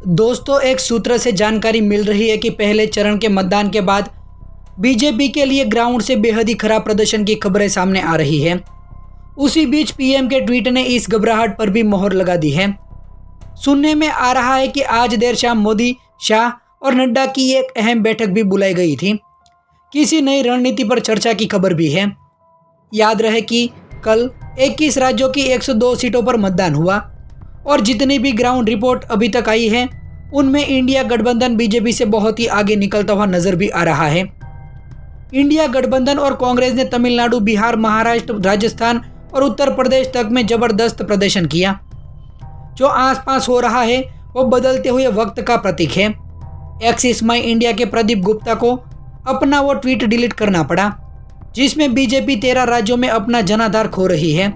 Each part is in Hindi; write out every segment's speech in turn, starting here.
दोस्तों, एक सूत्र से जानकारी मिल रही है कि पहले चरण के मतदान के बाद बीजेपी के लिए ग्राउंड से बेहद ही खराब प्रदर्शन की खबरें सामने आ रही है। उसी बीच पीएम के ट्वीट ने इस घबराहट पर भी मोहर लगा दी है। सुनने में आ रहा है कि आज देर शाम मोदी, शाह और नड्डा की एक अहम बैठक भी बुलाई गई थी। किसी नई रणनीति पर चर्चा की खबर भी है। याद रहे कि कल 21 राज्यों की 102 सीटों पर मतदान हुआ और जितनी भी ग्राउंड रिपोर्ट अभी तक आई है उनमें इंडिया गठबंधन बीजेपी से बहुत ही आगे निकलता हुआ नजर भी आ रहा है। इंडिया गठबंधन और कांग्रेस ने तमिलनाडु, बिहार, महाराष्ट्र, राजस्थान और उत्तर प्रदेश तक में जबरदस्त प्रदर्शन किया। जो आसपास हो रहा है वो बदलते हुए वक्त का प्रतीक है। एक्सिस माई इंडिया के प्रदीप गुप्ता को अपना वो ट्वीट डिलीट करना पड़ा जिसमें बीजेपी 13 राज्यों में अपना जनाधार खो रही है।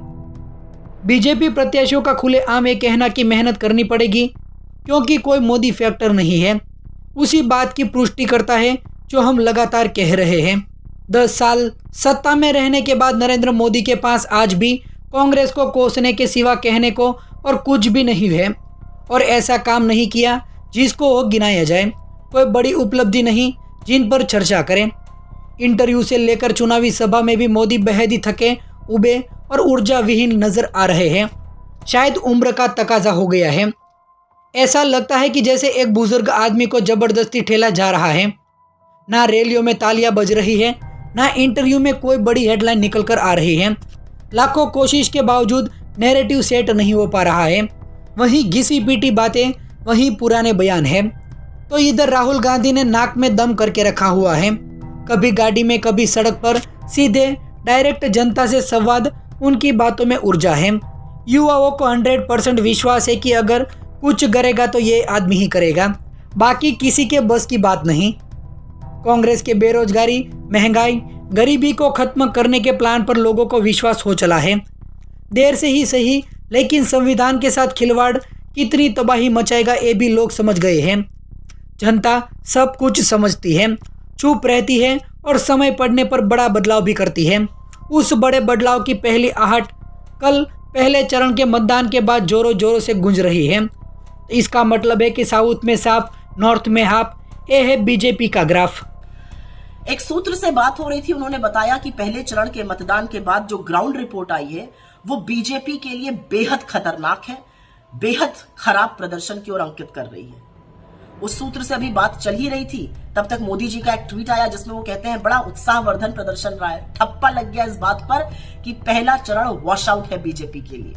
बीजेपी प्रत्याशियों का खुलेआम ये कहना कि मेहनत करनी पड़ेगी क्योंकि कोई मोदी फैक्टर नहीं है, उसी बात की पुष्टि करता है जो हम लगातार कह रहे हैं। 10 साल सत्ता में रहने के बाद नरेंद्र मोदी के पास आज भी कांग्रेस को कोसने के सिवा कहने को और कुछ भी नहीं है और ऐसा काम नहीं किया जिसको वो गिनाया जाए। कोई बड़ी उपलब्धि नहीं जिन पर चर्चा करें। इंटरव्यू से लेकर चुनावी सभा में भी मोदी बेहद ही थके, उबे और ऊर्जा विहीन नजर आ रहे हैं। शायद उम्र का तकाजा हो गया है। ऐसा लगता है कि जैसे एक बुजुर्ग आदमी को जबरदस्ती ठेला जा रहा है। ना रैलियों में तालियां बज रही है, ना इंटरव्यू में कोई बड़ी हेडलाइन निकल कर आ रही है। लाखों कोशिश के बावजूद नैरेटिव सेट नहीं हो पा रहा है। वहीं घिसी पीटी बातें, वहीं पुराने बयान है। तो इधर राहुल गांधी ने नाक में दम करके रखा हुआ है। कभी गाड़ी में, कभी सड़क पर, सीधे डायरेक्ट जनता से संवाद, उनकी बातों में ऊर्जा है। युवाओं को 100% विश्वास है कि अगर कुछ करेगा तो ये आदमी ही करेगा, बाकी किसी के बस की बात नहीं। कांग्रेस के बेरोजगारी, महंगाई, गरीबी को खत्म करने के प्लान पर लोगों को विश्वास हो चला है। देर से ही सही, लेकिन संविधान के साथ खिलवाड़ कितनी तबाही मचाएगा ये भी लोग समझ गए हैं। जनता सब कुछ समझती है, चुप रहती है और समय पड़ने पर बड़ा बदलाव भी करती है। उस बड़े बदलाव की पहली आहट कल पहले चरण के मतदान के बाद जोरों जोरों से गूंज रही है। इसका मतलब है कि साउथ में साफ, नॉर्थ में हाफ। ये है बीजेपी का ग्राफ। एक सूत्र से बात हो रही थी, उन्होंने बताया कि पहले चरण के मतदान के बाद जो ग्राउंड रिपोर्ट आई है वो बीजेपी के लिए बेहद खतरनाक है, बेहद खराब प्रदर्शन की ओर अंकित कर रही है। उस सूत्र से अभी बात चल ही रही थी, तब तक मोदी जी का एक ट्वीट आया जिसमें वो कहते हैं बड़ा उत्साहवर्धन प्रदर्शन रहा है। ठप्पा लग गया इस बात पर कि पहला चरण वॉश आउट है बीजेपी के लिए।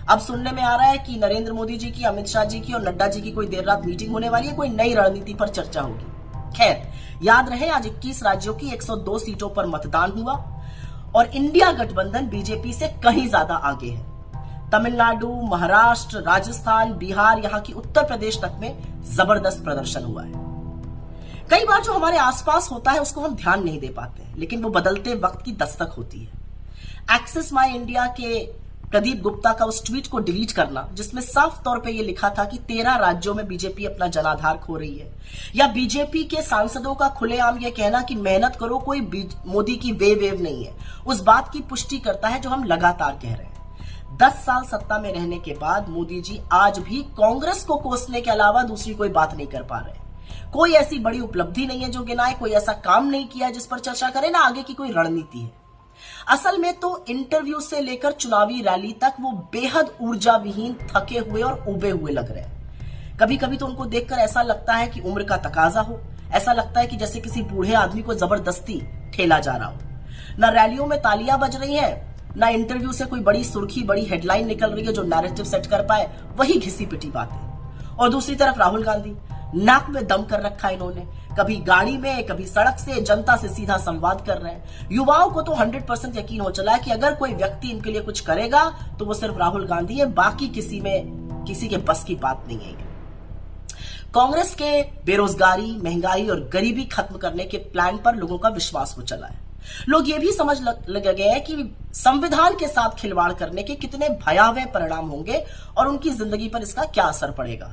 अब सुनने में आ रहा है कि नरेंद्र मोदी जी की, अमित शाह जी की और नड्डा जी की कोई देर रात मीटिंग होने वाली है, कोई नई रणनीति पर चर्चा होगी। खैर, याद रहे आज 21 राज्यों की 102 सीटों पर मतदान हुआ और इंडिया गठबंधन बीजेपी से कहीं ज्यादा आगे है। तमिलनाडु, महाराष्ट्र, राजस्थान, बिहार, यहां की उत्तर प्रदेश तक में जबरदस्त प्रदर्शन हुआ है। कई बार जो हमारे आसपास होता है उसको हम ध्यान नहीं दे पाते, लेकिन वो बदलते वक्त की दस्तक होती है। एक्सिस माई इंडिया के प्रदीप गुप्ता का उस ट्वीट को डिलीट करना जिसमें साफ तौर पे ये लिखा था कि 13 राज्यों में बीजेपी अपना जनाधार खो रही है, या बीजेपी के सांसदों का खुलेआम ये कहना कि मेहनत करो, कोई मोदी की वेव नहीं है, उस बात की पुष्टि करता है जो हम लगातार कह रहे हैं। 10 साल सत्ता में रहने के बाद मोदी जी आज भी कांग्रेस को कोसने के अलावा दूसरी कोई बात नहीं कर पा रहे। कोई ऐसी बड़ी उपलब्धि नहीं है जो गिनाए, कोई ऐसा काम नहीं किया जिस पर चर्चा करें, ना आगे की कोई रणनीति है। असल में तो इंटरव्यू से लेकर चुनावी रैली तक वो बेहद ऊर्जा विहीन, थके हुए और उबे हुए लग रहे हैं। कभी कभी तो उनको देखकर ऐसा लगता है कि उम्र का तकाजा हो। ऐसा लगता है कि जैसे किसी बूढ़े आदमी को जबरदस्ती ठेला जा रहा हो। ना रैलियों में तालियां बज रही है, ना इंटरव्यू से कोई बड़ी सुर्खी, बड़ी हेडलाइन निकल रही है जो नैरेटिव सेट कर पाए, वही घिसी पिटी बातें। और दूसरी तरफ राहुल गांधी, नाक में दम कर रखा है इन्होंने। कभी गाड़ी में, कभी सड़क से, जनता से सीधा संवाद कर रहे हैं। युवाओं को तो 100% यकीन हो चला है कि अगर कोई व्यक्ति इनके लिए कुछ करेगा तो वो सिर्फ राहुल गांधी है, बाकी किसी के बस की बात नहीं है। कांग्रेस के बेरोजगारी, महंगाई और गरीबी खत्म करने के प्लान पर लोगों का विश्वास हो चला है। लोग ये भी समझ लग गए हैं कि संविधान के साथ खिलवाड़ करने के कितने भयावह परिणाम होंगे और उनकी जिंदगी पर इसका क्या असर पड़ेगा।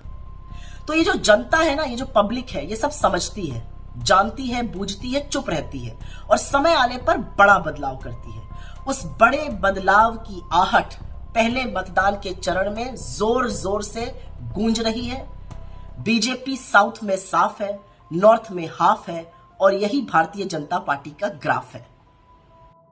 तो ये जो जनता है ना, ये जो पब्लिक है, ये सब समझती है, जानती है, बूझती है, चुप रहती है और समय आने पर बड़ा बदलाव करती है। उस बड़े बदलाव की आहट पहले मतदान के चरण में जोर जोर से गूंज रही है। बीजेपी साउथ में साफ है, नॉर्थ में हाफ है और यही भारतीय जनता पार्टी का ग्राफ है।